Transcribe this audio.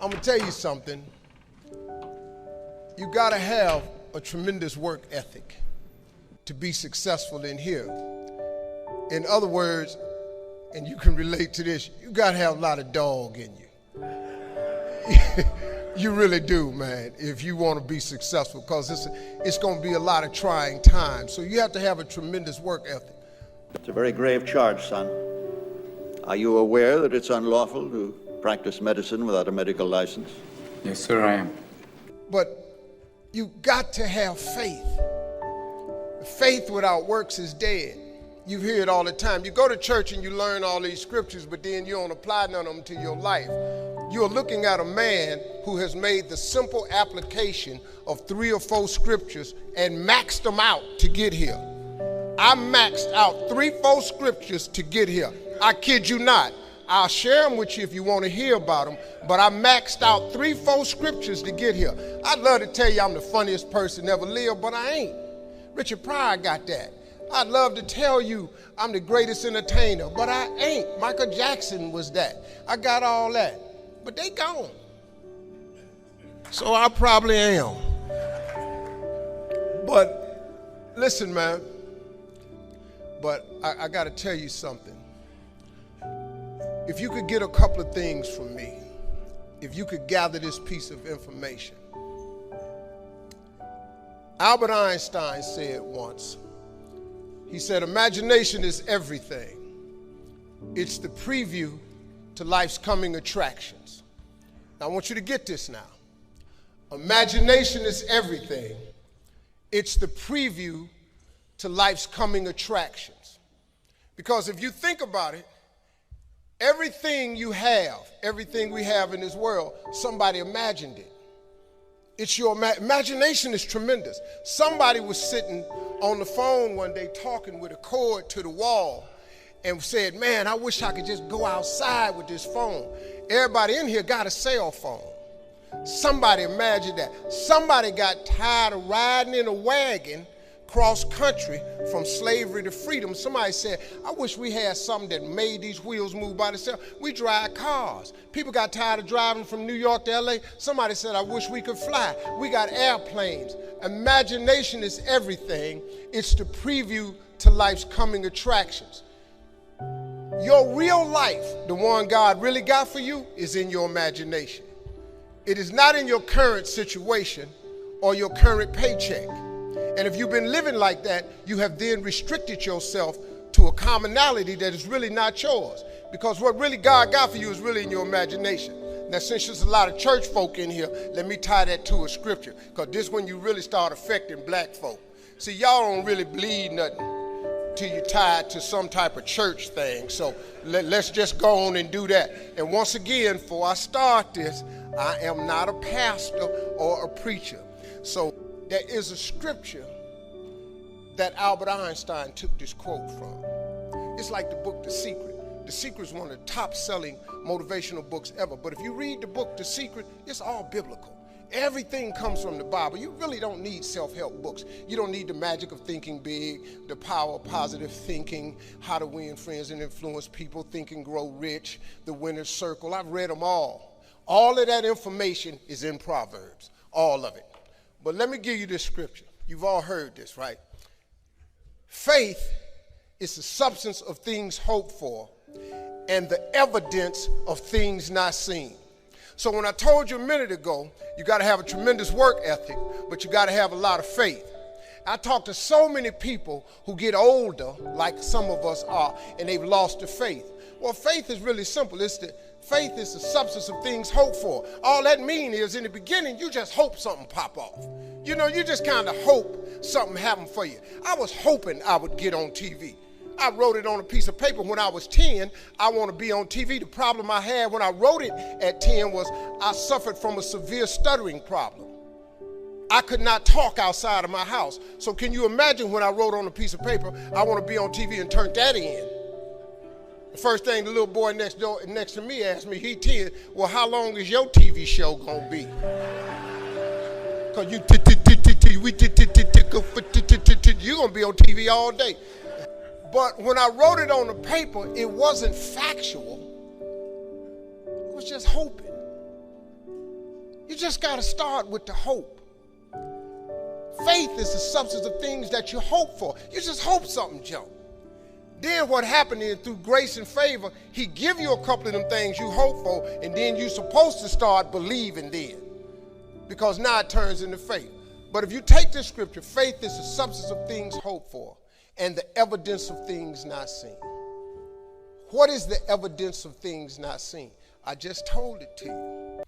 I'm gonna tell you something. You gotta have a tremendous work ethic to be successful in here. In other words, and you can relate to this, you gotta have a lot of dog in you. You really do, man, if you want to be successful, because it's going to be a lot of trying times. So you have to have a tremendous work ethic. It's a very grave charge, son. Are you aware that it's unlawful to practice medicine without a medical license? Yes, sir, I am. But you got to have faith. Faith without works is dead. You hear it all the time. You go to church and you learn all these scriptures, but then you don't apply none of them to your life. You're looking at a man who has made the simple application of 3 or 4 scriptures and maxed them out to get here. I maxed out 3, 4 scriptures to get here. I kid you not. I'll share them with you if you want to hear about them, but I maxed out 3, 4 scriptures to get here. I'd love to tell you I'm the funniest person ever lived, but I ain't. Richard Pryor got that. I'd love to tell you I'm the greatest entertainer, but I ain't. Michael Jackson was that. I got all that, but they gone. So I probably am. But listen, man, but I got to tell you something. If you could get a couple of things from me, if you could gather this piece of information. Albert Einstein said once, he said, imagination is everything. It's the preview to life's coming attractions. Now, I want you to get this now. Imagination is everything. It's the preview to life's coming attractions. Because if you think about it, everything you have, everything we have in this world, somebody imagined it. It's your imagination is tremendous. Somebody was sitting on the phone one day talking with a cord to the wall and said, man, I wish I could just go outside with this phone. Everybody in here got a cell phone. Somebody imagined that. Somebody got tired of riding in a wagon cross country from slavery to freedom. Somebody said, I wish we had something that made these wheels move by themselves. We drive cars. People got tired of driving from New York to LA. Somebody said, I wish we could fly. We got airplanes. Imagination is everything. It's the preview to life's coming attractions. Your real life, the one God really got for you, is in your imagination. It is not in your current situation or your current paycheck. And if you've been living like that, you have then restricted yourself to a commonality that is really not yours. Because what really God got for you is really in your imagination. Now, since there's a lot of church folk in here, let me tie that to a scripture, because this is when you really start affecting black folk. See, y'all don't really believe nothing till you tie it to some type of church thing. So let's just go on and do that. And once again, before I start this, I am not a pastor or a preacher. So there is a scripture that Albert Einstein took this quote from. It's like the book The Secret. The Secret is one of the top-selling motivational books ever. But if you read the book The Secret, it's all biblical. Everything comes from the Bible. You really don't need self-help books. You don't need the magic of thinking big, the power of positive thinking, how to win friends and influence people, Think and Grow Rich, the Winner's Circle. I've read them all. All of that information is in Proverbs, all of it. But let me give you this scripture. You've all heard this, right? Faith is the substance of things hoped for and the evidence of things not seen. So when I told you a minute ago, you got to have a tremendous work ethic, but you got to have a lot of faith. I talk to so many people who get older, like some of us are, and they've lost their faith. Well, faith is really simple. Faith is the substance of things hoped for. All that means is in the beginning, you just hope something pop off. You know, you just kind of hope something happen for you. I was hoping I would get on TV. I wrote it on a piece of paper when I was 10. I want to be on TV. The problem I had when I wrote it at 10 was I suffered from a severe stuttering problem. I could not talk outside of my house. So can you imagine when I wrote on a piece of paper, I want to be on TV and turned that in? The first thing the little boy next to me asked me, he 10, well, how long is your TV show going to be? Because you're going to be on TV all day. But when I wrote it on the paper, it wasn't factual. It was just hoping. just got to start with the hope. Faith is the substance of things that you hope for. You just hope something, Joe. Then what happened is through grace and favor, he give you a couple of them things you hope for, and then you're supposed to start believing then, because now it turns into faith. But if you take this scripture, faith is the substance of things hoped for and the evidence of things not seen. What is the evidence of things not seen? I just told it to you.